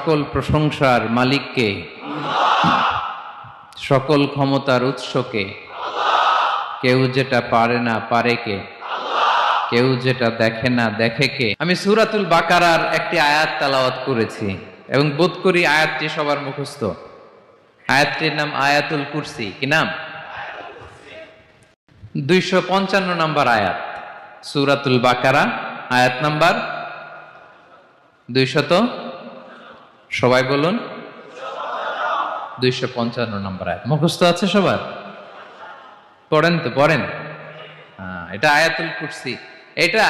সকল প্রশংসার মালিককে, সকল ক্ষমতার উৎসকে। কেউ যেটা পারে না পারে কে, কেউ যেটা দেখে না দেখে কে। আমি সূরাতুল বাকারার একটি আয়াত তেলাওয়াত করেছি এবং বোধ করি আয়াতটি সবার মুখস্থ। আয়াতটির নাম আয়াতুল কুরসি। কি নাম? 255 নম্বর আয়াত, সূরাতুল বাকারা, আয়াত নাম্বার 200। সবাই বলুন, 255 নম্বর আয়াত। মুখস্থ আছে সবার? পড়েন তো, পড়েন। এটা আয়াতুল কুরসি। এটা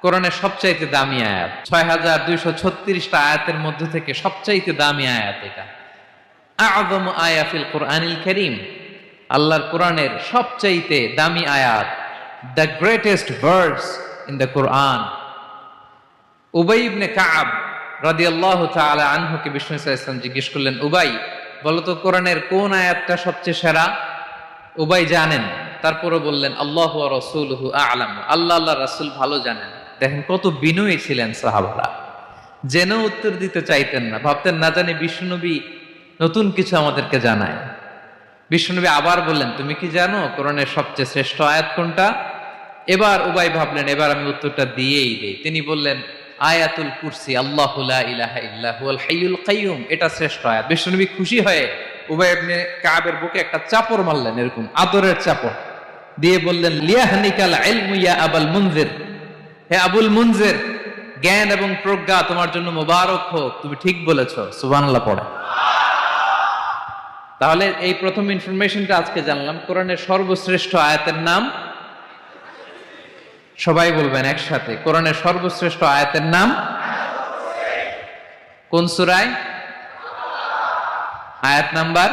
কোরআনের সবচাইতে দামি আয়াত। 6236টা আয়াতের মধ্যে থেকে সবচাইতে দামি আয়াত এটা। আযম আয়া ফিল কুরআনিল কারীম, আল্লাহর কোরআনের সবচাইতে দামি আয়াত, the greatest verse in the Quran. Ubay ibn Kab রাদিয়াল্লাহু তাআলা আনহুকে বিষ্ণু সাল্লাল্লাহু আলাইহি ওয়াসাল্লাম জিজ্ঞেস করলেন, উবাই বলো তো কোরআনের কোন আয়াতটা সবচেয়ে সেরা? উবাই জানেন, তারপরে বললেন আল্লাহু ওয়া রাসূলুহু আ'লাম, আল্লাহ আল্লাহর রাসূল ভালো জানেন। দেখেন কত বিনয়ী ছিলেন সাহাবারা, জেনেও উত্তর দিতে চাইতেন না, ভাবতেন না জানি বিষ্ণুনবী নতুন কিছু আমাদেরকে জানায়। বিষ্ণুনবী আবার বললেন, তুমি কি জানো কোরআনের সবচেয়ে শ্রেষ্ঠ আয়াত কোনটা? এবার উবাই ভাবলেন এবার আমি উত্তরটা দিয়েই দেই। তিনি বললেন আয়াতুল কুরসি, আল্লাহু লা ইলাহা ইল্লা হুয়াল হাইয়ুল কাইয়ুম, এটা শ্রেষ্ঠ আয়াত। বিষ্ণুনবী খুশি হয়ে উবাই ইবনে কাবের বুকে একটা চাপড় মারলেন, এরকম আদরের চাপড় দিয়ে বললেন, লিয়াহনিকাল ইলমু ইয়া আবুল মুনজির, হে আবুল মুনজির, জ্ঞান এবং প্রজ্ঞা তোমার জন্য মোবারক হোক, তুমি ঠিক বলেছো। সুবহানাল্লাহ পড়ে। তাহলে এই প্রথম ইনফরমেশনটা আজকে জানলাম, কোরআনের সর্বশ্রেষ্ঠ আয়াতের নাম। সবাই বলবেন একসাথে, কোরআনের সর্বশ্রেষ্ঠ আয়াতের নাম কোন সূরায়? আয়াত নাম্বার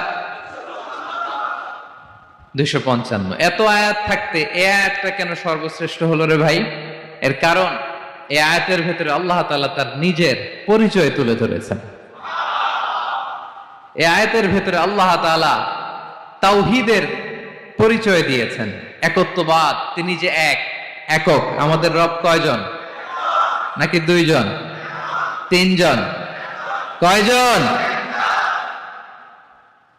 255। এত আয়াত থাকতে এই আয়াতটা কেন সর্বশ্রেষ্ঠ হলো রে ভাই? এর কারণ এই আয়াতের ভেতরে আল্লাহ তাআলা তার নিজের পরিচয় তুলে ধরেছেন। এই আয়াতের ভেতরে আল্লাহ তাআলা তাওহীদের পরিচয় দিয়েছেন, একত্ববাদ, তিনি যে একক। আমাদের রব কয়জন? নাকি দুইজন, তিনজন? কয়জন?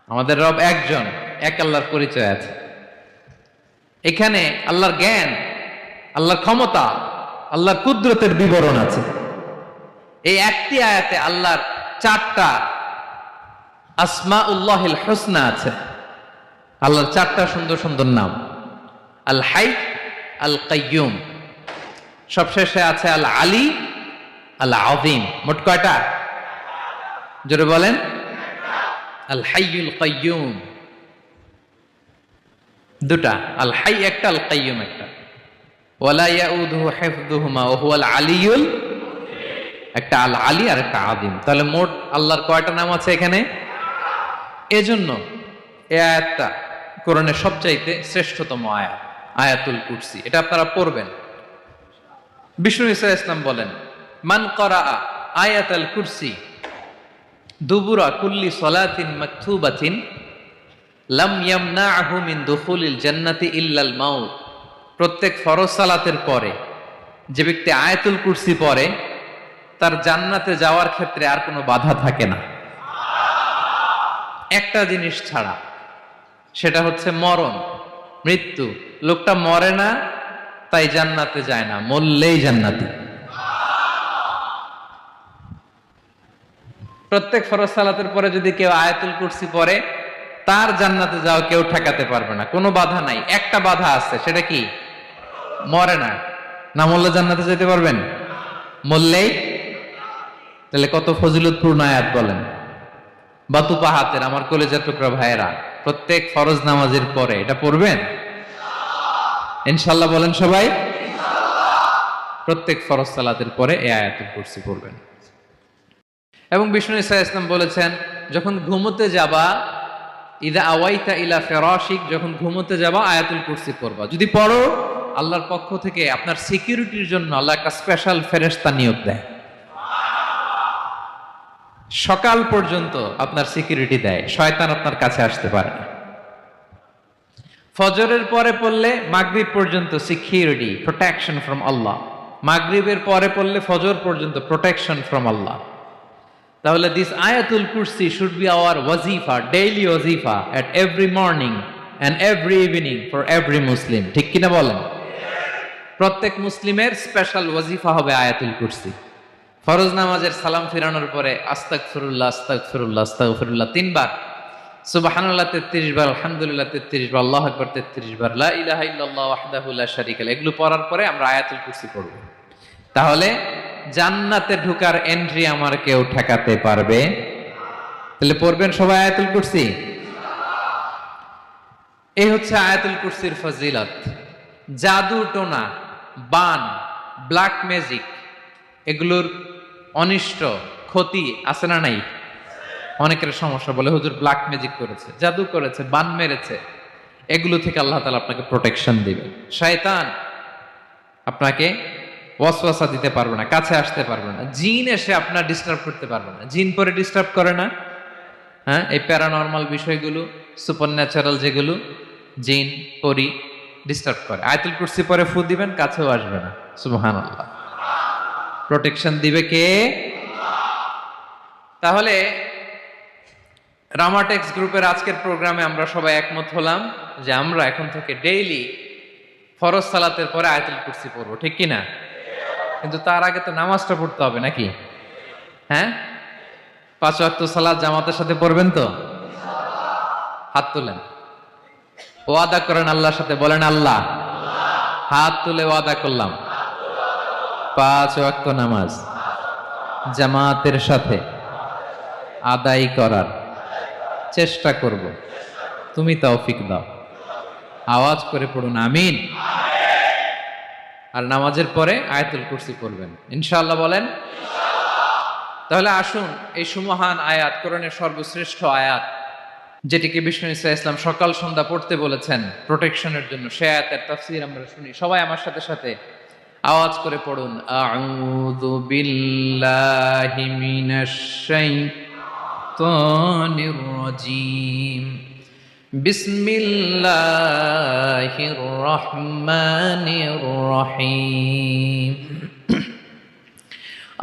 আমাদের রব একজন, এক আল্লাহর পরিচয় আছে। এখানে আল্লাহর জ্ঞান, আল্লাহর ক্ষমতা, আল্লাহর কুদরতের বিবরণ আছে। এই একটি আয়াতে আল্লাহর 4টা আসমাউল্লাহিল হুসনা আছে। আল্লাহর 4টা সুন্দর সুন্দর নাম, আল হাই, আল কাইয়ুম, সবশেষে আছে আল আলী, আল আযীম। মোট কয়টা? জোরে বলেন। আল হাইয়ুল কাইয়ুম 2টা, আল হাই একটা, আল কাইয়ুম একটা। ওয়ালা ইয়াউদুহু হিফযুহুমা ওয়া হুয়াল আলিয়ুল, একটা আল আলী আর একটা আযীম। তাহলে মোট আল্লাহর কয়টা নাম আছে এখানে? এজন্য এই আয়াতটা কোরআনের সবচাইতে শ্রেষ্ঠতম আয়াত, আয়াতুল কুরসি। এটা আপনারা পড়বেন। বিষ্ণু ঈসা ইসলাম বলেন, মান ক্বারাআ আয়াতুল কুরসি দুবুরা কুল্লি সালাতিন মাকতুবাতিন লাম ইয়ামনাহু মিন দুখুলিল জান্নাতি ইল্লাল মাউত। প্রত্যেক ফরজ সালাতের পরে যে ব্যক্তি আয়াতুল কুরসি পড়ে, তার জান্নাতে যাওয়ার ক্ষেত্রে আর কোনো বাধা থাকে না, একটা জিনিস ছাড়া, সেটা হচ্ছে মরণ, মৃত্যু। লোকটা মরে না তাই জান্নাতে যায় না, মরলেই জান্নাতি। প্রত্যেক ফরজ সালাতের পরে যদি কেউ আয়াতুল কুরসি পড়ে, তার জান্নাতে যাওয়া কেউ ঠেকাতে পারবে না, কোনো বাধা নাই। একটা বাধা আছে, সেটা কি? মরে না। না মরলে জান্নাতে যেতে পারবেন? মরলেই। তাহলে কত ফজিলতপূর্ণ আয়াত বলেন। বাতুপা হাতের আমার কলেজের টুকরা ভাইয়েরা, প্রত্যেক ফরজ নামাজের পরে এটা পড়বেন ইনশাআল্লাহ। বলেন সবাই, প্রত্যেক ফরজ সালাতের পরে এই আয়াতুল কুরসি পড়বেন। এবং বিষ্ণু ঈসা ইসলাম বলেছেন, যখন ঘুমোতে যাবা, ইদা আওয়াইতা ইলা ফিরাশিক, যখন ঘুমোতে যাবা আয়াতুল কুরসি পড়বা। যদি পড়ো, আল্লাহর পক্ষ থেকে আপনার সিকিউরিটির জন্য আল্লাহ একটা স্পেশাল ফেরেশতা নিয়োগ দেয়, সকাল পর্যন্ত আপনার সিকিউরিটি দেয়, শয়তান আপনার কাছে আসতে পারে না। ফজরের পরে পড়লে মাগরিব পর্যন্ত সিকিউরিটি, প্রোটেকশন ফ্রম আল্লাহ। মাগরিবের পরে পড়লে ফজর পর্যন্ত প্রোটেকশন ফ্রম আল্লাহ। তাহলে দিস আয়াতুল কুরসি শুড বি আওয়ার ওয়াজিফা, ডেইলি ওয়াজিফা at every morning and every evening for every Muslim. ঠিক কিনা বলেন? প্রত্যেক মুসলিমের স্পেশাল ওয়াজিফা হবে আয়াতুল কুরসি। ফরজ নামাজের সালাম ফিরানোর পরে আস্তাগফিরুল্লাহ আস্তাগফিরুল্লাহ আস্তাগফিরুল্লাহ 3 বার, সুবহানাল্লাহ 33 বার, আলহামদুলিল্লাহ 33 বার, আল্লাহু আকবার 33 বার, লা ইলাহা ইল্লাল্লাহ ওয়াহদাহু লা শারীকা লাহু, এগুলো পড়ার পরে আমরা আয়াতুল কুরসি পড়ব। তাহলে জান্নাতে ঢোকার এন্ট্রি আমার কেউ ঠেকাতে পারবে? তাহলে পড়বেন সবাই আয়াতুল কুরসি। এই হচ্ছে আয়াতুল কুরসির ফজিলত। জাদু টোনা, বান, ব্ল্যাক ম্যাজিক, এগুলোর অনিষ্ট ক্ষতি আছে না নাই? অনেকের সমস্যা, বলে হুজুর ব্ল্যাক ম্যাজিক করেছে, জাদু করেছে, বান মেরেছে, এগুলো থেকে আল্লাহ তাআলা আপনাকে প্রোটেকশন দিবেন। শয়তান আপনাকে ওয়াসওয়াসা দিতে পারবে না, কাছে আসতে পারবে না। জিন এসে আপনার ডিস্টার্ব করতে পারবে না। জিন পরে ডিস্টার্ব করে না? হ্যাঁ, এই প্যারানরমাল বিষয়গুলো, সুপারন্যাচারাল যেগুলো, জিন পরি ডিস্টার্ব করে। আয়াতুল কুরসি পরে ফু দিবেন, কাছেও আসবে না। সুবহানাল্লাহ। প্রোটেকশন দিবে কে? তাহলে রামাটেক্স গ্রুপের আজকের প্রোগ্রামে আমরা সবাই একমত হলাম যে আমরা এখন থেকে ডেইলি ফরজ সালাতের পরে আয়াতুল কুরসি পড়বো, ঠিক কি না? কিন্তু তার আগে তো নামাজটা পড়তে হবে নাকি? হ্যাঁ, 5 ওয়াক্ত সালাত জামাতের সাথে পড়বেন তো? হাত তুলেন, ওয়াদা করেন আল্লাহর সাথে, বলেন আল্লাহ, হাত তুলে ওয়াদা করলাম 5 ওয়াক্ত নামাজ জামাতের সাথে আদায় করার চেষ্টা করব, তুমি তৌফিক দাও। আওয়াজ করে পড়ুন আমিন। আর নামাজের পরে আয়াতুল কুরসি পড়বেন ইনশাআল্লাহ, বলেন। তাহলে আসুন এই সুমহান আয়াত, কোরআনের সর্বশ্রেষ্ঠ আয়াত, যেটিকে বিষ্ণু ঈসা ইসলাম সকাল সন্ধ্যা পড়তে বলেছেন প্রোটেকশনের জন্য, সে আয়াতের তাফসীর আমরা শুনি। সবাই আমার সাথে সাথে আওয়াজ করে পড়ুন, আউযু বিল্লাহি মিনাশ শাইতানির রাজীম, বিসমিল্লাহির রহমানির রহিম।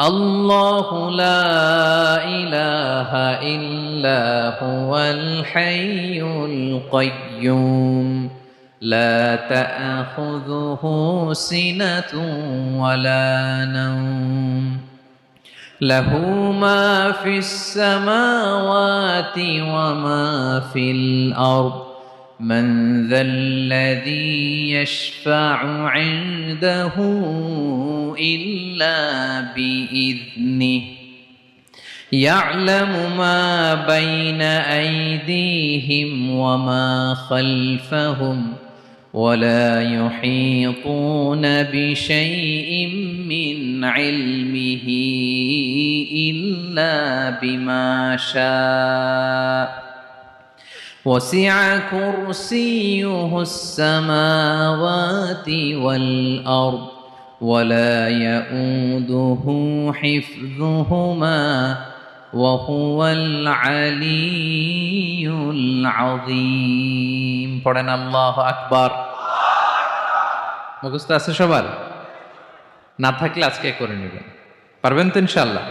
আল্লাহু লা ইলাহা ইল্লা হুয়াল হাইয়ুল কাইয়্যুম, লা তা'খুযুহু সিনাতুন ওয়ালা নাওম, লাহু মা ফিস সামাওয়াতি ওয়া মা ফিল আরদ, من ذا الذي يشفع عنده إلا بإذنه، يعلم ما بين أيديهم وما خلفهم، ولا يحيطون بشيء من علمه إلا بما شاء، وسع كرسيه السماوات والأرض، ولا يؤوده حفظهما، وهو العلي العظيم। পড়েন আল্লাহু আকবার। মুখস্থ আছে সবার? না থাকলে আজকে করে নেবেন, পারবেন তো ইনশাআল্লাহ।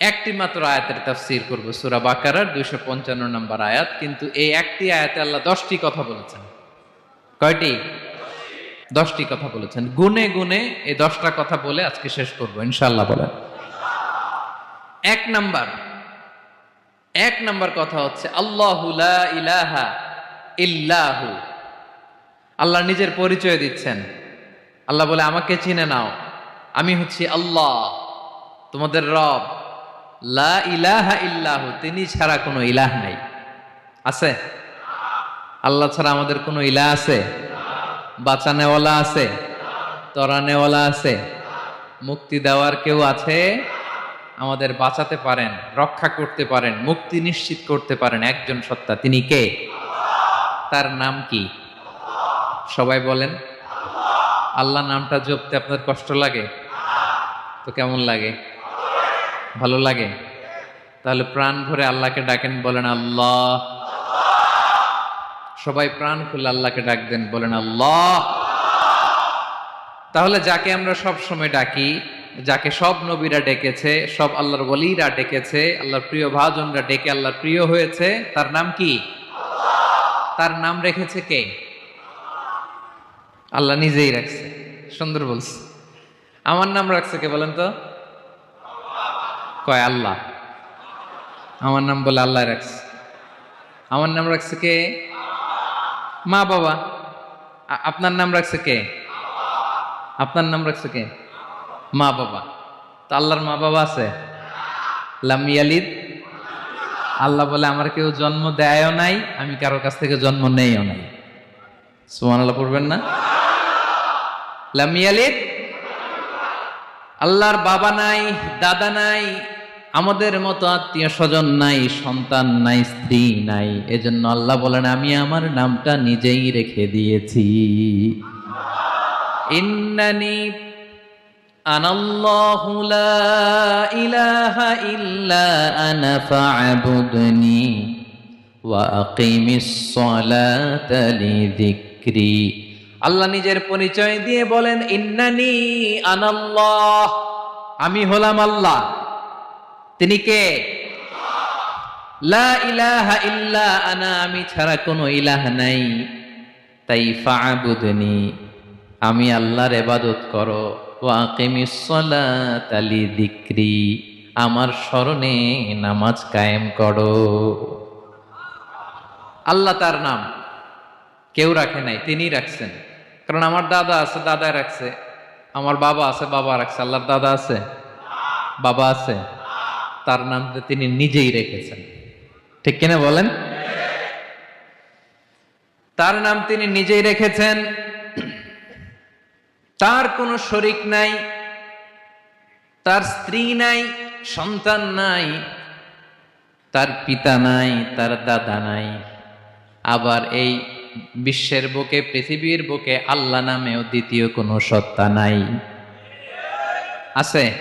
একটি মাত্র আয়াতের তাফসীর করব, সূরা বাকারার 255 নম্বর আয়াত। কিন্তু এই একটি আয়াতে আল্লাহ 10টি কথা বলেছেন। কয়টি? 10টি কথা বলেছেন। গুনে গুনে এই 10টা কথা বলে আজকে শেষ করব ইনশাআল্লাহ, বলেন। এক নাম্বার কথা হচ্ছে আল্লাহু লা ইলাহা ইল্লাহু। আল্লাহ নিজের পরিচয় দিচ্ছেন। আল্লাহ বলে, আমাকে চিনে নাও, আমি হচ্ছি আল্লাহ, তোমাদের রব। লা ইলাহা ইল্লাহু, তিনি ছাড়া কোনো ইলাহ নাই। আছে? আল্লাহ ছাড়া আমাদের কোনো ইলাহ আছে? বাঁচানেওয়ালা আছে? তরানেওয়ালা আছে? মুক্তি দেওয়ার কেউ আছে? আমাদের বাঁচাতে পারেন, রক্ষা করতে পারেন, মুক্তি নিশ্চিত করতে পারেন একজন সত্তা, তিনি কে? তার নাম কি? সবাই বলেন। আল্লাহ নামটা জপতে আপনার কষ্ট লাগে তো কেমন লাগে? ভালো লাগে? তাহলে প্রাণ ভরে আল্লাহকে ডাকেন, বলেন আল্লাহ। সবাই প্রাণ খুলে আল্লাহকে ডাক দেন, বলেন আল্লাহ। তাহলে যাকে আমরা সব সময় ডাকি, যাকে সব নবীরা ডেকেছে, সব আল্লাহর ওয়ালিরা ডেকেছে, আল্লাহর প্রিয় ভাজনরা ডেকে আল্লাহর প্রিয় হয়েছে, তার নাম কি? তার নাম রেখেছে কে? আল্লাহ নিজেই রাখছে। সুন্দর বলছে। আমার নাম রাখছে কে বলেন তো? কয় আল্লাহ। আমার নাম বলে আল্লাহ রাখছে। আমার নাম রাখছে কে? মা বাবা। আপনার নাম রাখছে কে? আপনার নাম রাখছে কে? মা বাবা। তো আল্লাহর মা বাবা আছে? লাম ইয়ালিদ। আল্লাহ বলে আমার কেউ জন্ম দেয়ও নাই, আমি কারোর কাছ থেকে জন্ম নেইও নাই। সুবহানাল্লাহ পড়বেন না? লাম ইয়ালিদ। আল্লাহর বাবা নাই, দাদা নাই, আমাদের মতো আত্মীয় স্বজন নাই, সন্তান নাই, স্ত্রী নাই। এজন্য আল্লাহ বলেন আমি আমার নামটা নিজেই রেখে দিয়েছি। ইন্নানি আনাল্লাহু লা ইলাহা ইল্লা আনা ফা'বুদনি ওয়া আকিমিস সালাতা লিযিকরি। আল্লাহ নিজের পরিচয় দিয়ে বলেন ইন্নানি আনাল্লাহ, আমি হলাম আল্লাহ। তিনি কে? লা ইলাহা ইল্লা আনা, আমি ছাড়া কোনো ইলাহ নাই। তাই ফা'বুদনি, আমি আল্লাহর ইবাদত করো। ওয়া আকিমিস সালাতা লিযিকরি, আমার স্মরণে নামাজ কায়েম করো। আল্লাহ তার নাম, কেউ রাখে নাই, তিনিই রাখছেন। কারণ আমার দাদা আছে, দাদা রাখছে। আমার বাবা আছে, বাবা রাখছে। আল্লাহর দাদা আছে, বাবা আছে, তার নাম তিনি নিজেই রেখেছেন। ঠিক কিনা বলেন? তার নাম তিনি নিজেই রেখেছেন। তার কোনো শরীক নাই, তার স্ত্রী নাই, সন্তান নাই, তার পিতা নাই, তার দাদা নাই। আবার এই বিশ্বের বুকে, পৃথিবীর বুকে আল্লাহ নামেও দ্বিতীয় কোনো সত্তা নাই। আছে?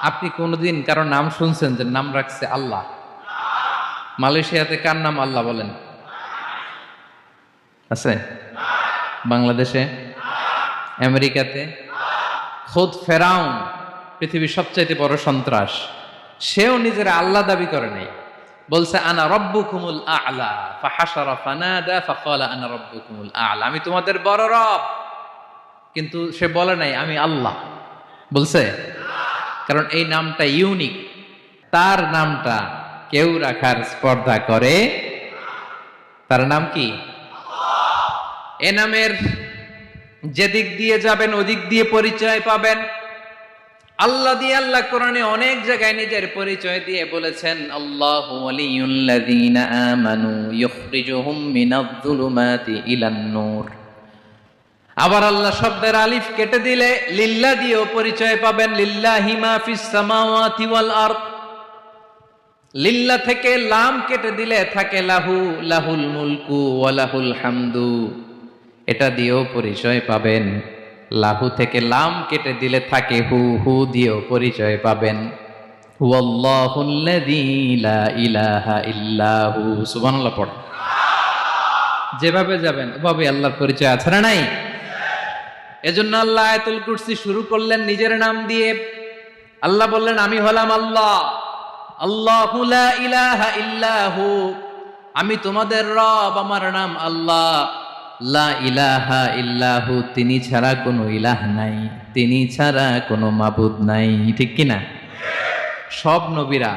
আপনি কোনোদিন কারো নাম শুনছেন যে নাম রাখছে আল্লাহ? মালয়েশিয়াতে কার নাম আল্লাহ বলেন? আছে? বাংলাদেশে? আমেরিকাতে? খোদ ফেরাউন, পৃথিবীর সবচাইতে বড় সন্ত্রাস, সেও নিজের আল্লাহ দাবি করে নাই। বলছে আনা রব্বুকুমুল আ'লা, ফাহাশারা ফানাদা ফাকালা আনা রব্বুকুমুল আ'লা, আমি তোমাদের বড় রব। কিন্তু সে বলে নাই আমি আল্লাহ। বলছে? কারণ এই নামটা ইউনিক। তার নামটা কেউ রাখার স্পর্ধা করে। তার নাম কি? এ নামের যেদিক দিয়ে যাবেন ওদিক দিয়ে পরিচয় পাবেন। আল্লাহ দিয়ে আল্লাহ কোরআনে অনেক জায়গায় নিজের পরিচয় দিয়ে বলেছেন আল্লাহু ওয়ালিয়ুল্লাযীনা আমানু ইখরিজুহুম মিনায-যুলুমাতি ইলান-নূর। আবার আল্লাহ শব্দের আলিফ কেটে দিলে লিল্লাহ দিয়েও পরিচয় পাবেন। লিল্লাহি মা ফিস সামাওয়াতি ওয়াল আরদ। লিল্লাহ থেকে লাম কেটে দিলে থাকে লাহু, লাহুল মুলকু ওয়া লাহুল হামদু, এটা দিয়েও পরিচয় পাবেন। লাহু থেকে লাম কেটে দিলে থাকে হু, হু দিয়েও পরিচয় পাবেন। হুয়াল্লাহুল্লাযী লা ইলাহা ইল্লাহু। সুবহানাল্লাহ পড়। যেভাবে যাবেন ওভাবে আল্লাহর পরিচয় আছে না নাই? এজন্য আল্লাহ আয়াতুল কুরসি শুরু করলেন নিজের নাম দিয়ে। আল্লাহ বললেন আমি হলাম আল্লাহ। আল্লাহু লা ইলাহা ইল্লাহু, আমি তোমাদের রব, আমার নাম আল্লাহ। লা ইলাহা ইল্লাহু, তিনি ছাড়া কোনো ইলাহ নাই, তিনি ছাড়া কোনো মাবুদ নাই। ঠিক কিনা? সব নবীরা,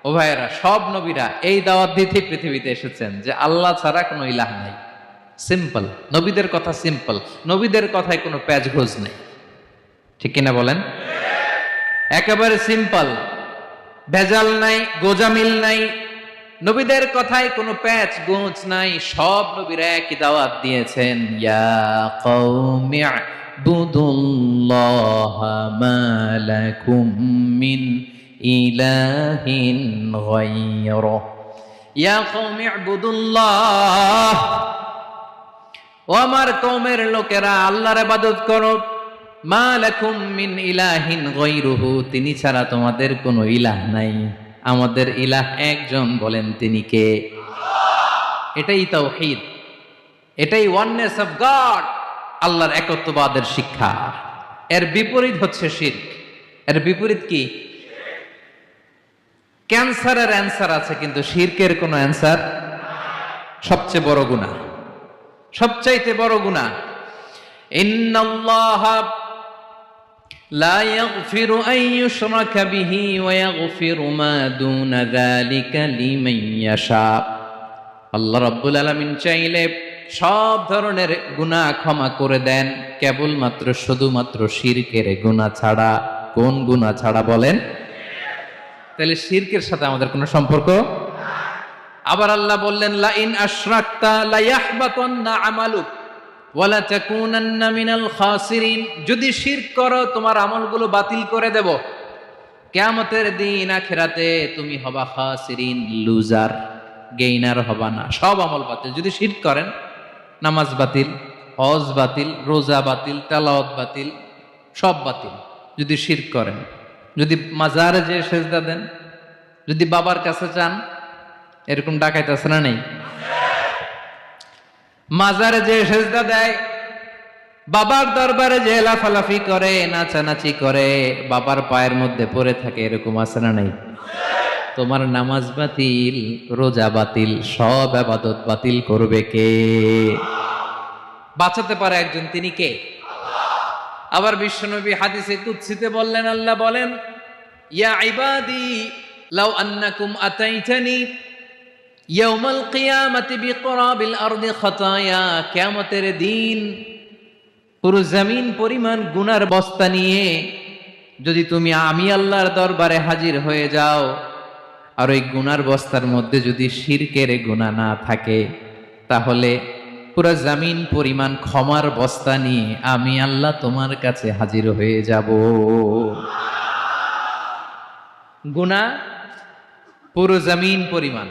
ও ভাইয়েরা, সব নবীরা এই দাওয়াত দিতে পৃথিবীতে এসেছেন যে আল্লাহ ছাড়া কোনো ইলাহ নাই। সিম্পল, নবীদের কথা সিম্পল, নবীদের কথায় কোনো প্যাচগোজ নেই। ঠিক কিনা বলেন? একেবারে সিম্পল, ভেজাল নাই, গোজামিল নাই। নবীদের কথায় কোনো প্যাচ গোঁচ নাই। সব নবীরা একই দাওয়াত দিয়েছেন, ইয়া কওমি ইবুদুল্লাহা মা লাকুম মিন ইলাহিন গায়রুহু। ইয়া কওমি ইবুদুল্লাহ, ও আমার কওমের লোকেরা আল্লাহর ইবাদত করো। মা লাকুম মিন ইলাহিন গায়রুহু, তিনি ছাড়া তোমাদের কোনো ইলাহ নাই। আমাদের ইলাহ একজন, বলেন তিনি কে? এটাই তাওহীদ, এটাই ওয়াননেস অফ গড, আল্লাহর একত্ববাদের শিক্ষা। এর বিপরীত হচ্ছে শিরক। এর বিপরীত কি? ক্যান্সারের অ্যান্সার আছে, কিন্তু শিরকের কোনো অ্যান্সার। সবচেয়ে বড় গুনাহ, সবচাইতে বড় গুনাহ। ইন্নাল্লাহা লা ইয়াগফিরু আন ইউশরাকা বিহি ওয়া ইয়াগফিরু মা দুনা যালিকা লিমান ইয়াশা। আল্লাহ রাব্বুল আলামিন চাইলে সব ধরনের গুনাহ ক্ষমা করে দেন, কেবলমাত্র শুধুমাত্র শিরকের গুনাহ ছাড়া। কোন গুনাহ ছাড়া বলেন? তাহলে শিরকের সাথে আমাদের কোনো সম্পর্ক। আবার আল্লাহ বললেন, লা ইন আশরাকতা লা ইয়াহবাতান্না আমালুক ওয়া লা তাকুনান্না মিনাল খাসিরিন। যদি শিরক করো তোমার আমলগুলো বাতিল করে দেব, কিয়ামতের দিন আখিরাতে তুমি হবা খাসিরিন, লুজার, গেইনার হবা না, সব আমল বাতিল। যদি শিরক করেন, নামাজ বাতিল, হজ বাতিল, রোজা বাতিল, তেলাওয়াত বাতিল, সব বাতিল যদি শিরক করেন। যদি মাজারে যে সেজদা দেন, যদি বাবার কাছে চান, এরকম ডাকাইতে আছে না নেই? মাজারে যে সেজদা দেয়, বাবার দরবারে যে লাফালাফি করে, নাচানাচি করে, বাবার পায়ের মধ্যে পড়ে থাকে, এরকম আছে না নেই? তোমার নামাজ বাতিল, রোজা বাতিল, সব ইবাদত বাতিল করবে কে? বাঁচাতে পারে একজন, তিনি কে? আবার বিশ্বনবী হাদিসে কুদসিতে বললেন, আল্লাহ বলেন, ইয়া ইবাদি লাউ আন্নাকুম আতাইতানি ইয়াউমাল কিয়ামাতি বিকরাবিল আরদি খাতায়া। কিয়ামতের দিন পুরো জমিন পরিমাণ গুনার বস্তা নিয়ে যদি তুমি আমি আল্লাহর দরবারে হাজির হয়ে যাও, আর ওই গুনার বস্তার মধ্যে যদি শিরকের গুনাহ না থাকে, তাহলে পুরো জমিন পরিমাণ ক্ষমার বস্তা নিয়ে আমি আল্লাহ তোমার কাছে হাজির হয়ে যাব। গুনাহ পুরো জমিন পরিমাণ,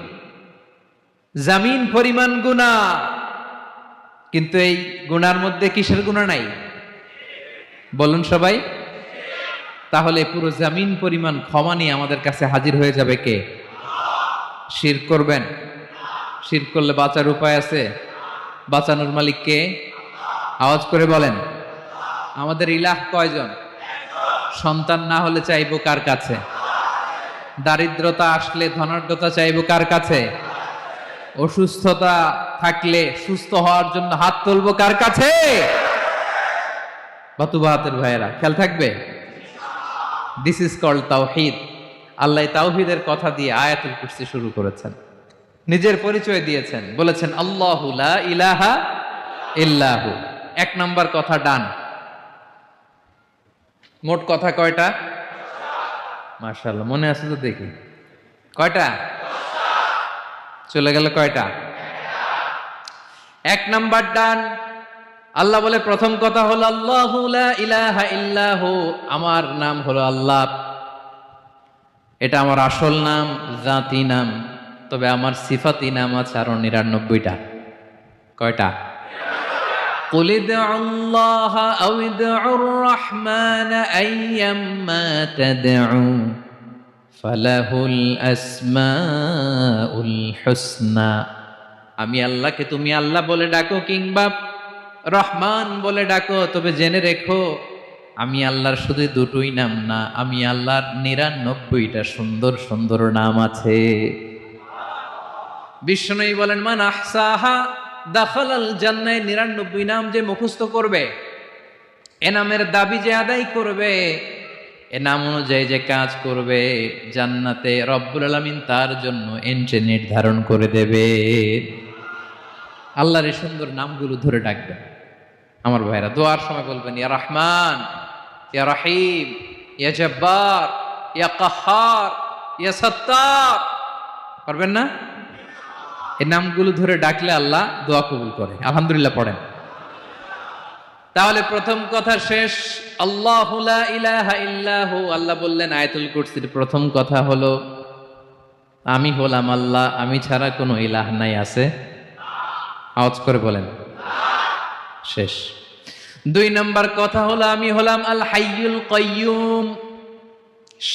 জমিন পরিমাণ গুনাহ। কিন্তু এই গুনার মধ্যে কিসের গুনাহ নাই? বলুন সবাই। তাহলে পুরো জমিন পরিমাণ ক্ষমা নিয়ে আমাদের কাছে হাজির হয়ে যাবে কে? শিরক করবেন? শিরক করলে বাঁচার উপায় আছে? বাঁচানোর মালিক কে? আওয়াজ করে বলেন। আমাদের ইলাহ কয়জন? সন্তান না হলে চাইবো কার কাছে? দারিদ্রতা আসলে ধনাঢ্যতা চাইবো কার কাছে? অসুস্থতা থাকলে সুস্থ হওয়ার জন্য হাত তুলবো কার কাছে? বাতুবাহাতের ভাইয়েরা, খেয়াল থাকবে। দিস ইজ কল্ড তাওহীদ। আল্লাহ তাওহীদের কথা দিয়ে আয়াতুল কুরসি শুরু করেছেন, নিজের পরিচয় দিয়েছেন, বলেছেন আল্লাহু লা ইলাহা ইল্লাহু। এক নাম্বার কথা ডান। মোট কথা কয়টা? মাশাআল্লাহ, মনে আছে তো দেখি। কয়টা? চলে গেল কয়টা? এক নাম্বার ডান। আল্লাহ বলে প্রথম কথা হলো আল্লাহু লা ইলাহা ইল্লাহু, আমার নাম হলো আল্লাহ। এটা আমার আসল নাম, জাতি নাম। তবে আমার সিফাতি নাম আছে আরো ৯৯টা। কয়টা? কুল ইদউল্লাহ আও ইদউর রহমান আইয়াম্মা তাদউ ফালাহুল আসমাউল হুসনা। আমি আল্লাহকে তুমি আল্লাহ বলে ডাকো কিংবা রহমান বলে ডাকো, তবে জেনে রেখো আমি আল্লাহর শুধু দুটোই নাম না, আমি আল্লাহর ৯৯টা সুন্দর সুন্দর নাম আছে। বিষ্ণু বলেন, মান আহসাহা দাখালাল জান্নাহ। ৯৯ নাম যে মুখস্থ করবে, এ নামের দাবি যে আদায় করবে, এ নাম অনুযায়ী যে কাজ করবে, জান্নাতে রব্বুল আলামিন তার জন্য এন্ট্রি নির্ধারণ করে দেবে। আল্লাহর এই সুন্দর নামগুলো ধরে ডাকবেন। আমার ভাইরা, দোয়ার সময় বলবেন ইয়া রহমান, ইয়া রহিম, ইয়া জব্বার, ইয়া কাহ্হার, ইয়া সত্তার। পারবেন না? এই নামগুলো ধরে ডাকলে আল্লাহ দোয়া কবুল করে। আলহামদুলিল্লাহ পড়েন। তাহলে প্রথম কথা শেষ। আল্লাহু লা ইলাহা ইল্লাহু। আল্লাহ বললেন আয়াতুল কুরসির প্রথম কথা হলো আমি হলাম আল্লাহ, আমি ছাড়া কোনো ইলাহ নাই। আছে? আওয়াজ করে বলেন। শেষ। ২ নম্বর কথা হলো আমি হলাম আল হাইয়ুল কাইয়ুম,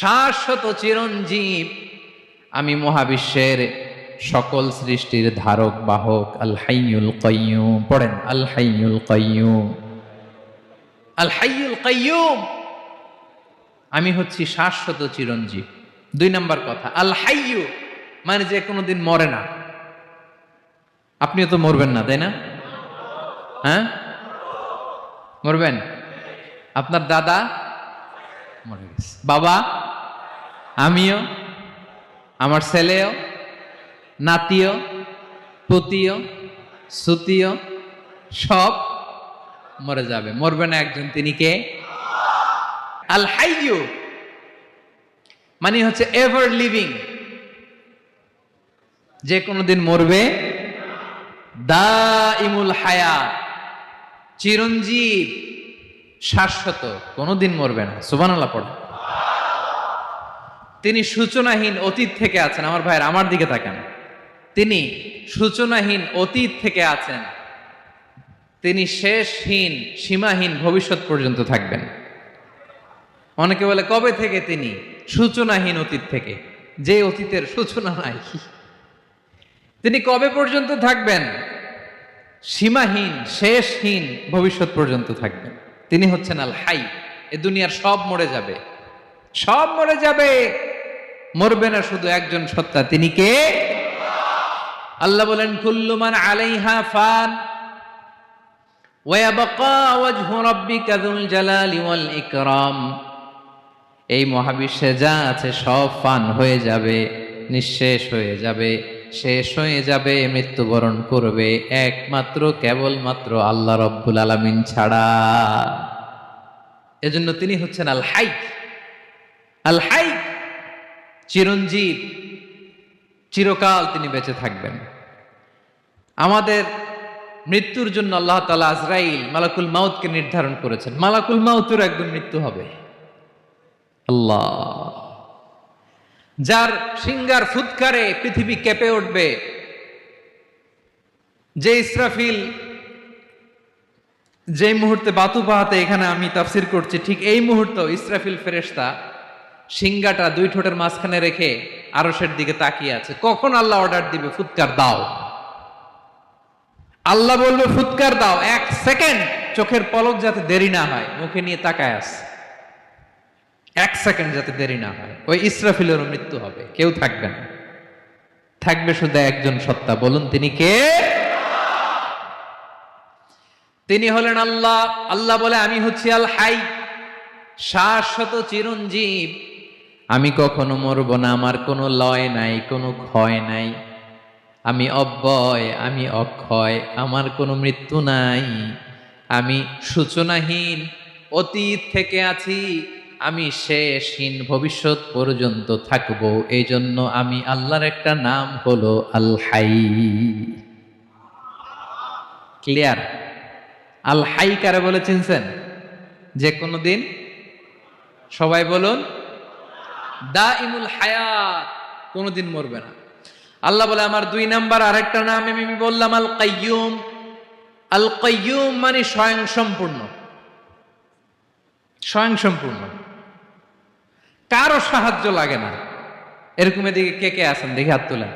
শাশ্বত চিরঞ্জীব। আমি মহাবিশ্বের সকল সৃষ্টির ধারক বাহক। আল হাইয়ুল কাইয়ুম। পড়েন আল হাইয়ুল কাইয়ুম। আল হাইয়ুল কাইয়ুম। আমি হচ্ছি শাশ্বত চিরঞ্জীব। 2 নাম্বার কথা, আল হাইয়ু মানে যে কোনোদিন মরে না। আপনিও তো মরবেন না, তাই না? হ্যাঁ, মরবেন। আপনার দাদা মরে গেছে, বাবা, আমিও, আমার ছেলেও, নাতিও, পুতিও, সুতিও সব মরে যাবে। মরবে না একজন, তিনি কে? আল হাইয়ু মানে হচ্ছে এভার লিভিং, যে কোনোদিন মরবে। দাইমুল হায়াত, চিরঞ্জীব, শাশ্বত, কোনোদিন মরবে না। সুবহানাল্লাহ পড়ে। তিনি সূচনাহীন অতীত থেকে আছেন। আমার ভাইয়ের, আমার দিকে তাকান। তিনি সূচনাহীন অতীত থেকে আছেন, তিনি শেষহীন সীমাহীন ভবিষ্যৎ পর্যন্ত থাকবেন। অনেকে বলে কবে থেকে? তিনি সূচনাহীন অতীত থেকে, যে অতীতের সূচনা নাই। তিনি কবে পর্যন্ত থাকবেন? সীমাহীন শেষহীন ভবিষ্যৎ পর্যন্ত থাকবেন। তিনি হচ্ছেন আল হাই। এ দুনিয়ার সব মরে যাবে, সব মরে যাবে, মরবে না শুধু একজন সত্তা, তিনি কে? আল্লাহ বলেন কুল্লু মান আলাইহা ফান ওয়া ইয়াবকা ওয়াজহু রাব্বিকা যুল জালালি ওয়াল ইকরাম। এই মহাবিশ্বে যা আছে সব ফান হয়ে যাবে, নিঃশেষ হয়ে যাবে, শেষ হয়ে যাবে, মৃত্যুবরণ করবে, একমাত্র কেবলমাত্র আল্লাহ রব্বুল আলামিন ছাড়া। এজন্য তিনি হচ্ছেন আল হাই। আল হাই চিরঞ্জীব, চিরকাল তিনি বেঁচে থাকবেন। আমাদের মৃত্যুর জন্য আল্লাহ তাআলা আজরাইল মালাকুল মাউতকে নির্ধারণ করেছেন। মালাকুল মাউতের একদম মৃত্যু হবে। আল্লাহ, যার সিংহার ফুৎকারে পৃথিবী কেঁপে উঠবে, যে ইসরাফিল যে মুহূর্তে বাতু পাহাতে এখানে আমি তাফসির করছি, ঠিক এই মুহূর্তে ইসরাফিল ফেরেশতা সিংহাটা 2 ঠোঁটের মাঝখানে রেখে আরশের দিকে তাকিয়ে আছে। কখন আল্লাহ অর্ডার দিবে ফুৎকার দাও, আল্লাহ বলবে ফুৎকার দাও, 1 সেকেন্ড চোখের পলক যাতে দেরি না হয়, মুখে নিয়ে তাকায় আছে, 1 সেকেন্ড যাতে দেরি না হয়। ওই ইসরাফিলেরও মৃত্যু হবে, কেউ থাকবে না, থাকবে শুধু একজন সত্তা। বলুন তিনি কে? তিনি হলেন আল্লাহ। আল্লাহ বলে আমি হচ্ছি আল হাই, শাশ্বত চিরঞ্জীব। আমি কখনো মরব না, আমার কোনো লয় নাই, কোনো ক্ষয় নাই, আমি অব্যয়, আমি অক্ষয়, আমার কোনো মৃত্যু নাই, আমি সূচনাহীন অতীত থেকে আছি, আমি শেষহীন ভবিষ্যৎ পর্যন্ত থাকব। এই জন্য আমি আল্লাহর একটা নাম হলো আল হাই। ক্লিয়ার? আল হাই কারে বলে চিনছেন? যে কোনো দিন, সবাই বলুন, দাইমুল হায়াত, কোনোদিন মরবে না। আল্লাহ বলে আমার 2 নাম্বার আরেকটা নাম আমি বললাম আল কাইয়ুম। আল কাইয়ুম মানে স্বয়ং সম্পূর্ণ, স্বয়ং সম্পূর্ণ, কারো সাহায্য লাগে না। এরকম এদিকে কে কে আছেন দেখি হাত তোলেন।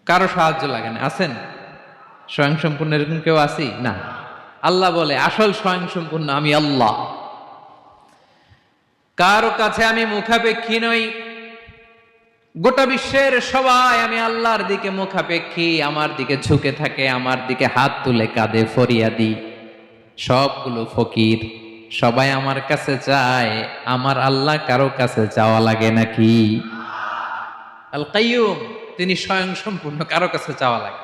কারো সাহায্য লাগে না, আছেন? স্বয়ং সম্পূর্ণ এরকম কেউ আছি না? আল্লাহ বলে আসল স্বয়ং সম্পূর্ণ আমি আল্লাহ। কারো কাছে আমি মুখাপেক্ষী নই, গোটা বিশ্বের সবাই আমি আল্লাহর দিকে মুখাপেক্ষী, আমার দিকে ঝুঁকে থাকে, আমার দিকে হাত তুলে কাঁদে ফরিয়াদি। সবগুলো ফকির, সবাই আমার কাছে চায়, আমার আল্লাহ কারো কাছে চাওয়া লাগে নাকি? আল কাইয়ুম, তিনি স্বয়ং সম্পূর্ণ, কারো কাছে চাওয়া লাগে।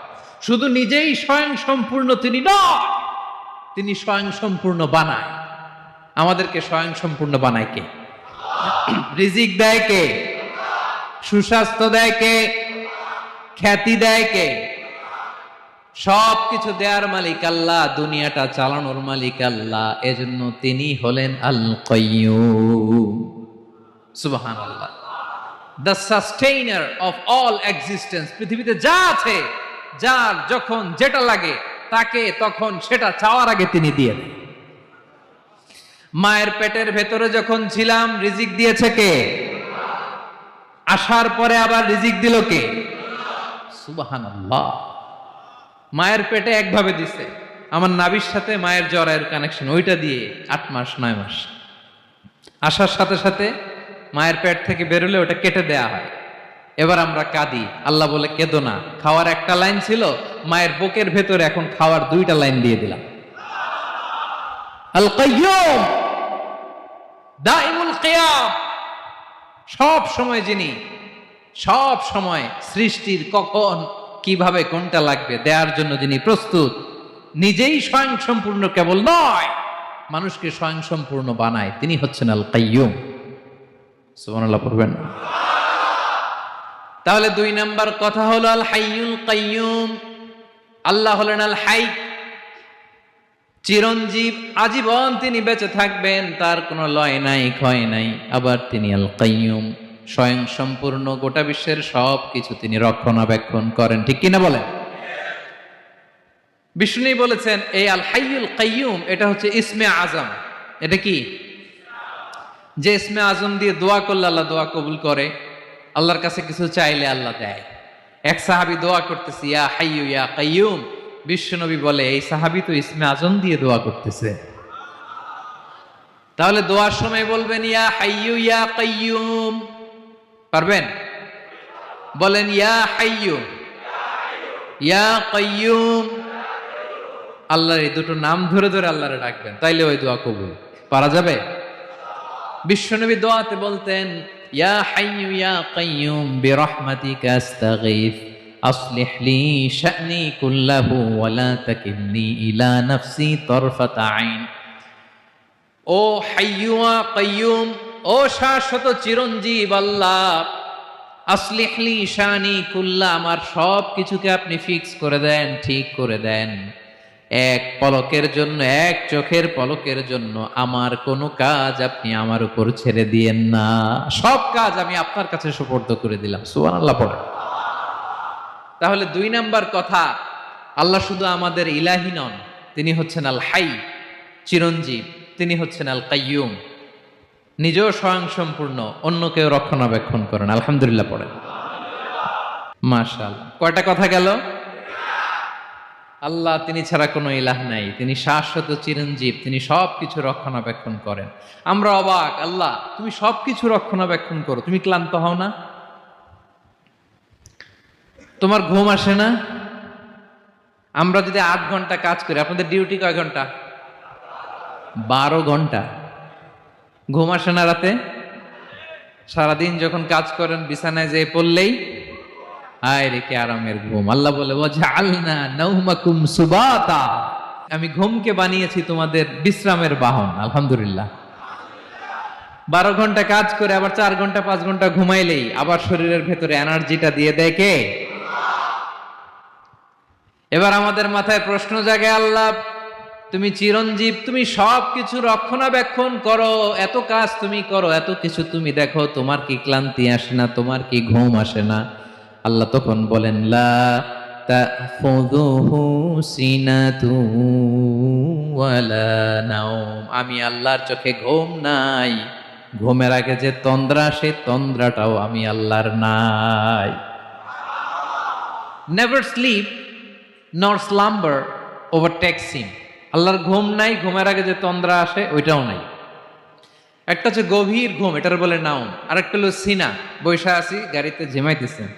শুধু নিজেই স্বয়ং সম্পূর্ণ তিনি নয়, তিনি স্বয়ং সম্পূর্ণ বানায়। আমাদেরকে স্বয়ং সম্পূর্ণ বানায় কে? রিজিক দেয় কে? সুস্বাস্থ্য দেয় কে? খ্যাতি দেয় কে? সব কিছু দেওয়ার মালিক আল্লাহ, দুনিয়াটা চালানোর মালিক আল্লাহ। এজন্য তিনি হলেন আল কাইয়ুম। সুবহানাল্লাহ। The sustainer of all existence. পৃথিবীতে যা আছে, যার যখন যেটা লাগে তাকে তখন সেটা চাওয়ার আগে তিনি দিয়ে দেন। মায়ের পেটের ভেতরে যখন ছিলাম রিজিক দিয়েছে কে? আসার পরে আবার রিজিক দিল কে? সুবহানাল্লাহ। মায়ের পেটে একভাবে দিছে, আমার নাভির সাথে মায়ের জরায়ুর কানেকশন, ওইটা দিয়ে 8 মাস 9 মাস। আসার সাথে সাথে মায়ের পেট থেকে বেরোলে ওটা কেটে দেয়া হয়। এবার আমরা কাঁদি, আল্লাহ বলে কেঁদো না, খাওয়ার একটা লাইন ছিল, মায়ের বুকের ভেতরে এখন খাওয়ার 2টা লাইন দিয়ে দিলাম। আল কাইয়ুম দাইমুল কিয়াম, সব সময় যিনি, সব সময় সৃষ্টির কখন কিভাবে কোনটা লাগবে দেওয়ার জন্য যিনি প্রস্তুত, নিজেই স্বয়ং সম্পূর্ণ কেবল নয়, মানুষকে স্বয়ং সম্পূর্ণ বানায়, তিনি হচ্ছেন আল কাইয়ুম। সুবহানাল্লাহ পড়বেন। তাহলে 2 নাম্বার কথা হলো আল হাইয়ুল কাইয়ুম। আল্লাহ হলেন আল হাই, চিরঞ্জীব, আজীবন তিনি বেঁচে থাকবেন, তার কোনো লয় নাই, ক্ষয় নাই। আবার তিনি আল কাইয়ুম, স্বয়ং সম্পূর্ণ, গোটা বিশ্বের সব কিছু তিনি রক্ষণাবেক্ষণ করেন, ঠিক কিনা বলেন? বিষ্ণু বলেছেন এই আল হাইয়ুল কাইয়ুম এটা হচ্ছে ইসমে আজম। এটা কি? যে ইসমে আজম দিয়ে দোয়া করলে আল্লাহ দোয়া কবুল করে, আল্লাহর কাছে কিছু চাইলে আল্লাহ দেয়। এক সাহাবী দোয়া করতেছে ইয়া হাইয়ু ইয়া কাইয়ুম, বিশ্বনবী বলে এই সাহাবী তো ইসমে আজম দিয়ে দোয়া করতেছে। তাহলে দোয়ার সময় বলবেন ইয়া হাইয়ু ইয়া কাইয়ুম, পারবেন? বলেন ইয়া হাইয়ু ইয়া কাইয়ুম। আল্লাহর এই দুটো নাম ধরে ধরে আল্লাহরে ডাকবেন, তাইলে ওই দোয়া কবুল। পারা যাবে? বিশ্বনবী দোয়াতে বলতেন ইয়া হাইয়ু ইয়া কাইয়ুম বিরহমাতিকা আস্তাগীথ আসলিহ লি শা'নি কুল্লাহু ওয়া লা তাকিলনি ইলা নাফসি তারফাতা আইন। ও হাইয়ু ওয়া কাইয়ুম, ও শাশ্বত চিরঞ্জীব আল্লাহ, আসলিহ লি শা'নি কুল্লা, আমার সব কিছুকে আপনি ফিক্স করে দেন, ঠিক করে দেন। এক পলকের জন্য, এক চোখের পলকের জন্য আমার কোনো কাজ আপনি আমার উপর ছেড়ে দিয়েন না, সব কাজ আমি আপনার কাছে সুপর্দ করে দিলাম। সুবহানাল্লাহ পড়ে। তাহলে 2 নাম্বার কথা, আল্লাহ শুধু আমাদের ইলাহি নন, তিনি হচ্ছেন আল হাই, চিরঞ্জীব, তিনি হচ্ছেন আল কাইয়ুম, নিজেও স্বয়ং সম্পূর্ণ, অন্যকেও রক্ষণাবেক্ষণ করেন। আলহামদুলিল্লাহ পড়েন। মাশাআল্লাহ। কয়টা কথা গেল? আল্লাহ তিনি ছাড়া কোনো ইলাহ নাই, তিনি শাশ্বত চিরঞ্জীব, তিনি সবকিছু রক্ষণাবেক্ষণ করেন। আমরা অবাক, আল্লাহ তুমি সবকিছু রক্ষণাবেক্ষণ করো, তুমি ক্লান্ত হও না? তোমার ঘুম আসে না? আমরা যদি 8 ঘন্টা কাজ করি, আপনাদের ডিউটি কয় ঘন্টা? 12 ঘন্টা। ঘুম আসে না রাতে? সারাদিন যখন কাজ করেন বিছানায় যেয়ে পড়লেই হায় রে কি আরামের ঘুম। আল্লাহ বলে ওয়াজআলনা নাওমাকুম সুবাতা, আমি ঘুমকে বানিয়েছি তোমাদের বিশ্রামের বাহন। আলহামদুলিল্লাহ। 12 ঘন্টা কাজ করে আবার 4 ঘন্টা 5 ঘন্টা ঘুমাইলেই আবার শরীরের ভেতরে এনার্জিটা দিয়ে দেয় কে? এবার আমাদের মাথায় প্রশ্ন জাগে, আল্লাহ তুমি চিরঞ্জীব, তুমি সবকিছু রক্ষণাবেক্ষণ করো, এত কাজ তুমি করো, এত কিছু তুমি দেখো, তোমার কি ক্লান্তি আসে না? তোমার কি ঘুম আসে না? আল্লাহ তখন বলেন লা তাখুযুহু সিনাতু ওয়ালা নাওম, আমি আল্লাহর চোখে ঘুম নাই, ঘুমের আগে যে তন্দ্রা, সে তন্দ্রাটাও আমি আল্লাহর নাই। নেভার স্লিপ নর স্লাম্বার ওভারটেকস হিম, আল্লাহর ঘুম নাই, ঘুমের আগে যে তন্দ্রা আসে ওইটাও নাই। একটা হচ্ছে গভীর ঘুম, এটার বলে নাওম, আর একটা হলো সিনা, বৈশা আছি গাড়িতে ঝিমাইতেছেন,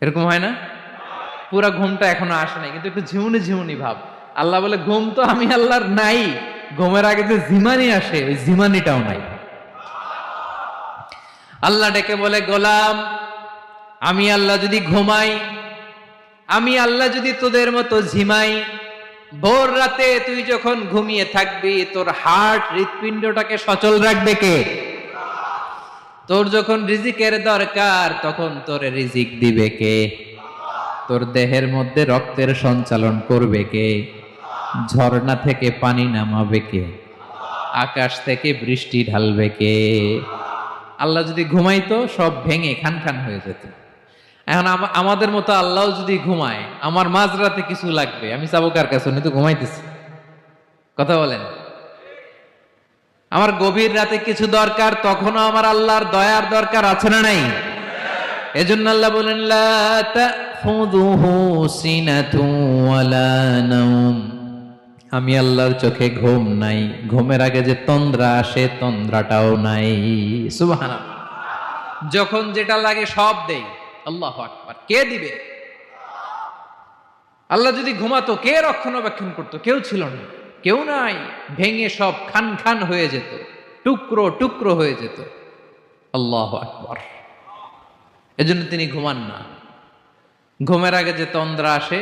এরকম হয় না? পুরা ঘুমটা এখনো আসে নাই, কিন্তু একটু ঝিমুনি ঝিমুনি ভাব। আল্লাহ বলে ঘুম তো আমি আল্লাহর নাই, ঘুমের আগে যে ঝিমানি আসে ওই ঝিমানিটাও নাই। আল্লাহ ডেকে বলে গোলাম, আমি আল্লাহ যদি ঘুমাই, আমি আল্লাহ যদি তোদের মতো ঝিমাই, ভোর রাতে তুই যখন ঘুমিয়ে থাকবি তোর হার্ট, হৃৎপিণ্ডটাকে সচল রাখবে কে? তোর যখন রিজিকের দরকার তখন তোর রিজিক দিবে কে? তোর দেহের মধ্যে রক্তের সঞ্চালন করবে কে? ঝর্ণা থেকে পানি নামাবে কে? আকাশ থেকে বৃষ্টি ঢালবে কে? আল্লাহ যদি ঘুমাইতো সব ভেঙে খান খান হয়ে যেত। এখন আমাদের মতো আল্লাহ যদি ঘুমায়, আমার মাঝরাতে কিছু লাগবে, আমি যাবো কার কাছে? উনি তো ঘুমাইতেছি। কথা বলেন। আমার গভীর রাতে কিছু দরকার, তখনও আমার আল্লাহর দয়ার দরকার আছে না নাই? এজন্য আল্লাহ বলেন লা তাখুযুহু সিনাতু ওয়ালা নাওম, আমি আল্লাহর চোখে ঘুম নাই, ঘুমের আগে যে তন্দ্রা আসে তন্দ্রাটাও নাই। সুবহানাল্লাহ। যখন যেটা লাগে সব দেই। আল্লাহু আকবার। কে দিবে? আল্লাহ যদি ঘুমাতো কে রক্ষণাবেক্ষণ করতো? কেউ ছিল না, কেউ নাই। ভেঙে সব খান খান হয়ে যেত, টুকরো টুকরো হয়ে যেত। আল্লাহু আকবার। এজন্য তিনি ঘুমান না। ঘুমের আগে যে তন্দ্রা আসে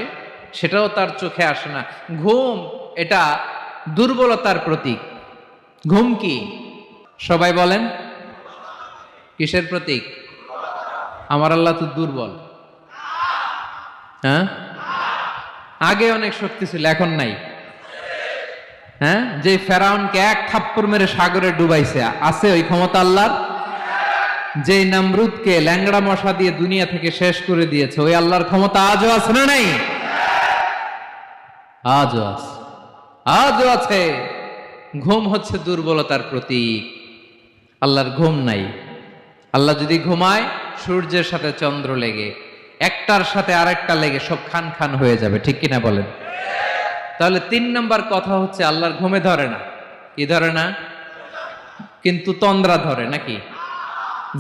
সেটাও তার চোখে আসে না। ঘুম এটা দুর্বলতার প্রতীক। ঘুম কি? সবাই বলেন, কিসের প্রতীক? আমার আল্লাহ তো দুর্বল। হ্যাঁ, আগে অনেক শক্তি ছিল, এখন নাই। হ্যাঁ, যে ফেরাউনকে এক থাপ্পড় মেরে সাগরে ডুবাইছে, আছে ওই ক্ষমতা আল্লাহর? যে নমরুদকে ল্যাংড়া মশা দিয়ে দুনিয়া থেকে শেষ করে দিয়েছে, ওই আল্লাহর ক্ষমতা আজও আছে না নাই? আজও আছে, আজও আছে। ঘুম হচ্ছে দুর্বলতার প্রতীক। আল্লাহর ঘুম নাই। আল্লাহ যদি ঘুমায়, সূর্যের সাথে চন্দ্র লেগে, একটার সাথে আরেকটা লেগে সব খান খান হয়ে যাবে। ঠিক কিনা বলেন? তাহলে 3 নম্বর কথা হচ্ছে আল্লাহর ঘুমে ধরে না। কি ধরে না? কিন্তু তন্দ্রা ধরে নাকি?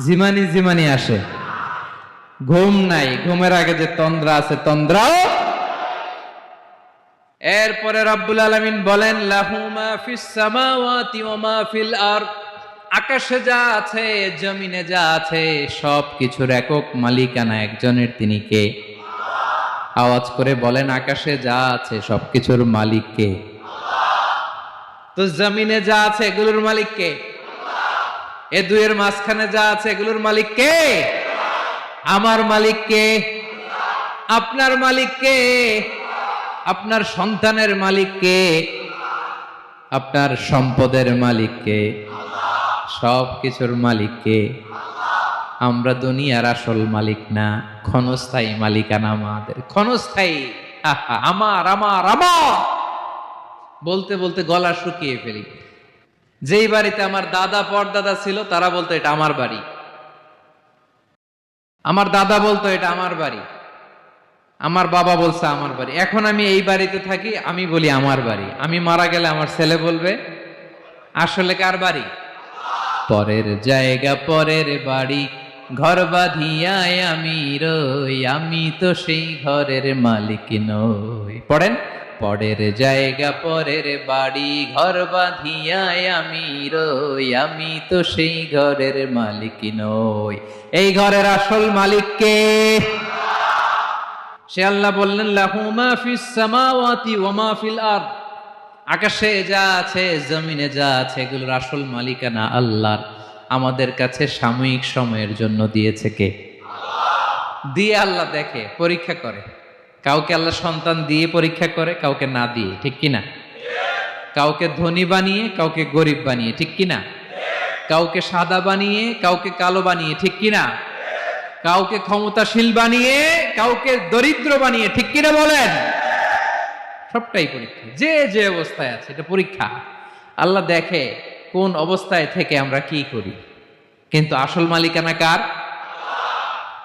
জিমানি জিমানি আসে। ঘুম নাই, ঘুমের আগে যে তন্দ্রা আছে তন্দ্রাও। এরপরে রব্বুল আলামিন বলেন, লাহু মা ফিস সামাওয়াতি ওয়া মা ফিল আরদ। আকাশে যা আছে, জমিনে যা আছে, সব কিছুর একক মালিকানা একজনের। তিনি কে? আওয়াজ করে বলেন, আকাশে যা আছে সবকিছুর মালিক কে? তো জমিনে যা আছে এগুলোর মালিক কে? এ দুয়ের মাঝখানে যা আছে এগুলোর মালিক কে? আমার মালিক কে? আপনার মালিক কে? আপনার সন্তানের মালিক কে? আপনার সম্পদের মালিক কে? সব কিছুর মালিক কে? আমরা দুনিয়ার আসল মালিক না, ক্ষণস্থায়ী মালিকানা আমাদের। ক্ষণস্থায়ী। আমার আমার আমার বলতে বলতে গলা শুকিয়ে ফেলি। যেই বাড়িতে আমার দাদা পরদাদা ছিল তারা বলতো এটা আমার বাড়ি, আমার দাদা বলতো এটা আমার বাড়ি, আমার বাবা বলছে আমার বাড়ি। এখন আমি এই বাড়িতে থাকি, আমি বলি আমার বাড়ি। আমি মারা গেলে আমার ছেলে বলবে আসলে কার বাড়ি? পরের জায়গা পরের বাড়ি, ঘর বাঁধিয়ায় আমি রই, আমি তো সেই ঘরের মালিক নই। পড়েন, পরের জায়গা পরের বাড়ি, ঘর বাঁধিয়ায় আমি রই, আমি তো সেই ঘরের মালিক নই। এই ঘরের আসল মালিক কে? সে আল্লাহ বললেন, লাহু মা ফিস সামাওয়াতি ওয়া মা ফিল আরদ। আকাশে যা আছে, জমিনে যা আছে, এগুলোর আসল মালিকানা আল্লাহর। আমাদের কাছে সাময়িক সময়ের জন্য দিয়েছে কে? দিয়ে আল্লাহ দেখে, পরীক্ষা করে। কাউকে আল্লাহ সন্তান দিয়ে পরীক্ষা করে, কাউকে না দিয়ে। ঠিক কিনা? কাউকে ধনী বানিয়ে, কাউকে গরিব বানিয়ে। ঠিক কিনা? কাউকে সাদা বানিয়ে, কাউকে কালো বানিয়ে। ঠিক কিনা? কাউকে ক্ষমতাশীল বানিয়ে, কাউকে দরিদ্র বানিয়ে। ঠিক কিনা বলেন? সবটাই পরীক্ষা। যে যে অবস্থায় আছে এটা পরীক্ষা। আল্লাহ দেখে কোন অবস্থায় থেকে আমরা কি করি। কিন্তু আসল মালিকানা কার?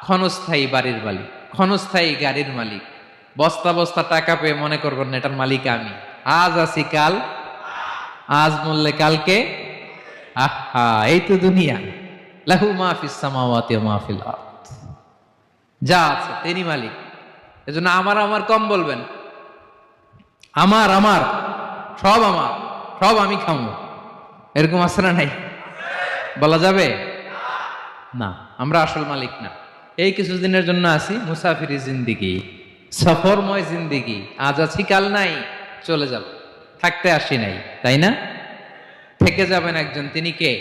ক্ষণস্থায়ী বাড়ির মালিক, ক্ষণস্থায়ী গাড়ির মালিক। বস্তা বস্তা টাকা পেয়ে মনে করবেন না এটার মালিক আমি। আজ আছি কাল, আজ মরলে কালকে। আহা, এই তো দুনিয়া। লাহু মা ফিস সামাওয়াতি ওয়া মা ফিল আরদ। যা আছে তিনি মালিক। এজন্য আমার আমার কম বলবেন। আমার আমার সব আমার, সব আমি খাবো, এরকম আছে না নাই? বলা যাবে না। আমরা আসল মালিক না। এই কিছুদিনের জন্য আছি, মুসাফিরি জিন্দিগি, সফরময় জিন্দিগি। আজ আছি কাল নাই, চলে যাব। থাকতে আসি নাই, তাই না? থেকে যাবেন একজন, তিনি কে?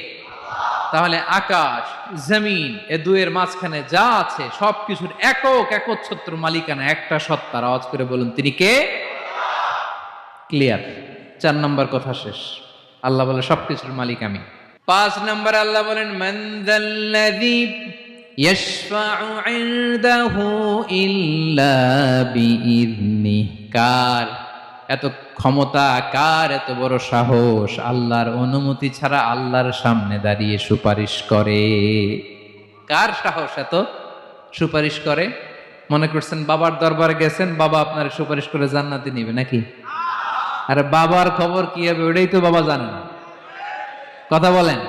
তাহলে আকাশ জমিন এ দুয়ের মাঝখানে যা আছে সবকিছুর একক একচ্ছত্র মালিকানা একটা সত্তার। আওয়াজ করে বলুন, তিনি কে? ক্লিয়ার। 4 নম্বর কথা শেষ। আল্লাহ বলে সবকিছুর মালিক আমি। 5 নম্বর আল্লাহ বলেন, মান যাল্লাযী ইয়াশফাউ ইনদাহু ইল্লা বিইযনিহি। কার এত ক্ষমতা, কার এত বড় সাহস, আল্লাহর অনুমতি ছাড়া আল্লাহর সামনে দাঁড়িয়ে সুপারিশ করে? কার সাহস এত সুপারিশ করে? মনে করছেন বাবার দরবারে গেছেন, বাবা আপনার সুপারিশ করে জান্নাতে নিবে নাকি? আর বাবার খবর কি হবে ওটাই তো বাবা জানে না। কথা বলেন।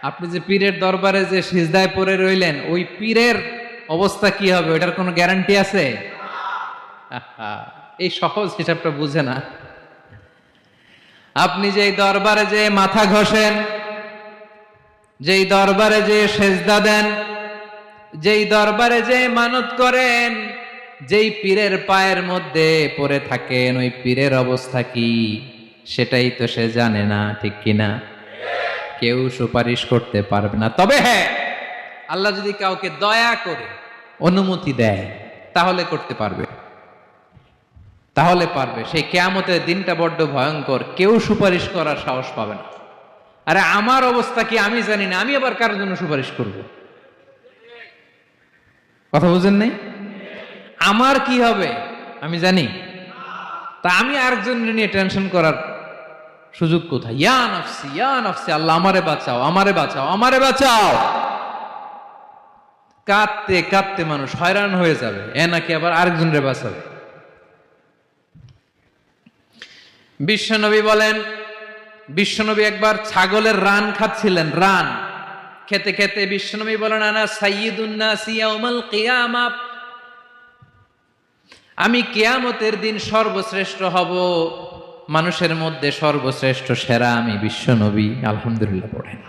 আপনি যে পীরের দরবারে যে সিজদায় পড়ে রইলেন, ওই পীরের অবস্থা কি হবে ওটার কোনো গ্যারান্টি আছে? এই সহজ হিসাবটা বুঝে না। আপনি যেই দরবারে যে মাথা ঘষেন, যেই দরবারে যে সেজদা দেন, যেই দরবারে যে মানত করেন, যেই পীরের পায়ের মধ্যে পড়ে থাকেন, ওই পীরের অবস্থা কি সেটাই তো সে জানে না, ঠিক কিনা? কেউ সুপারিশ করতে পারবে না। তবে হ্যাঁ, আল্লাহ যদি কাউকে দয়া করে অনুমতি দেয় তাহলে করতে পারবে, তাহলে পারবে। সেই কিয়ামতের দিনটা বড্ড ভয়ঙ্কর, কেউ সুপারিশ করার সাহস পাবে না। আরে আমার অবস্থা কি আমি জানি না, আমি আবার কার জন্য সুপারিশ করব? কথা বুঝেন নাই? আমার কি হবে আমি জানি, তা আমি আরেকজনের নিয়ে টেনশন করার সুযোগ কোথায়? ইয়া নাফসি ইয়া নাফসি, আল্লাহ আমারে বাঁচাও, আমারে বাঁচাও, আমারে বাঁচাও। কাঁদতে কাঁদতে মানুষ হয়রান হয়ে যাবে, এ নাকি আবার আরেকজনের বাঁচাবে। বিশ্বনবী বলেন, বিশ্বনবী একবার ছাগলের রান খাচ্ছিলেন, রান খেতে খেতে বিশ্বনবী বলেন, আনা সাইয়্যিদুন নাসি ইয়াউমাল কিয়ামা, আমি কিয়ামতের দিন সর্বশ্রেষ্ঠ হব, মানুষের মধ্যে সর্বশ্রেষ্ঠ সেরা আমি বিশ্বনবী। আলহামদুলিল্লাহ পড়েন।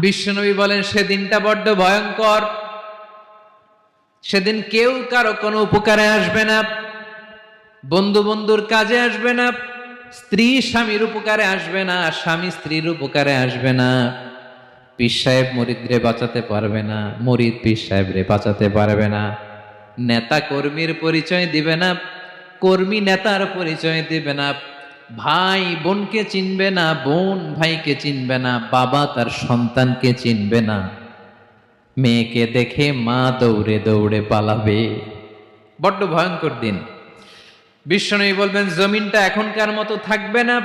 বিশ্বনবী বলেন, সেদিনটা বড্ড ভয়ঙ্কর, সেদিন কেউ কারো কোনো উপকারে আসবে না, বন্ধু বন্ধুর কাজে আসবে না, স্ত্রী স্বামীর উপকারে আসবে না, স্বামী স্ত্রীর উপকারে আসবে না, পীর সাহেব মুরিদরে বাঁচাতে পারবে না, মুরিদ পীর সাহেবরে বাঁচাতে পারবে না, নেতা কর্মীর পরিচয় দিবে না, কর্মী নেতার পরিচয় দিবে না, ভাই বোনকে চিনবে না, বোন ভাইকে চিনবে না, বাবা তার সন্তানকে চিনবে না, মেয়েকে দেখে মা দৌড়ে দৌড়ে পালাবে। বড্ড ভয়ঙ্কর দিন। বিশ্বনবী বলবেন, জমিনটা এখনকার মতো থাকবে না,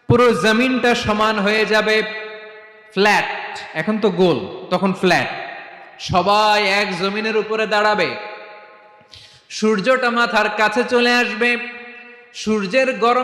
পুরো জমিনটা সমান হয়ে যাবে, ফ্ল্যাট। এখন তো গোল, তখন ফ্ল্যাট। সবাই এক জমিনের উপরে দাঁড়াবে, সূর্যটা মাথার কাছে চলে আসবে, সূর্যের গরম